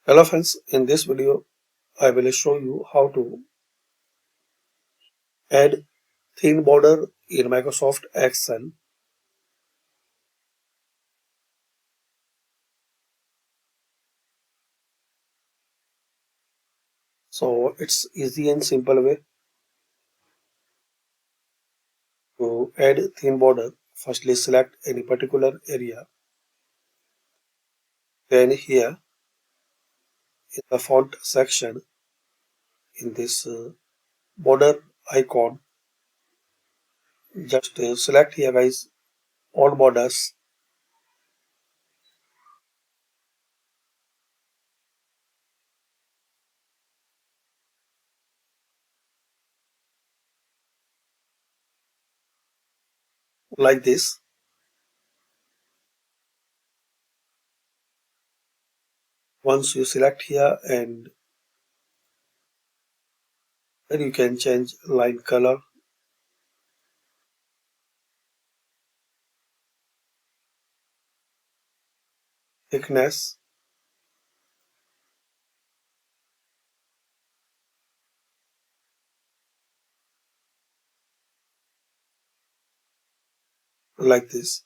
Hello friends, in this video I will show you how to add thin border in Microsoft Excel. So it's easy and simple way to add thin border. Firstly select any particular area. Then here in the font section in this border icon, just select here guys all borders like this. Once you select here and then you can change line color, thickness, like this.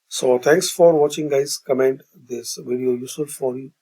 So thanks for watching guys. Comment this video useful for you.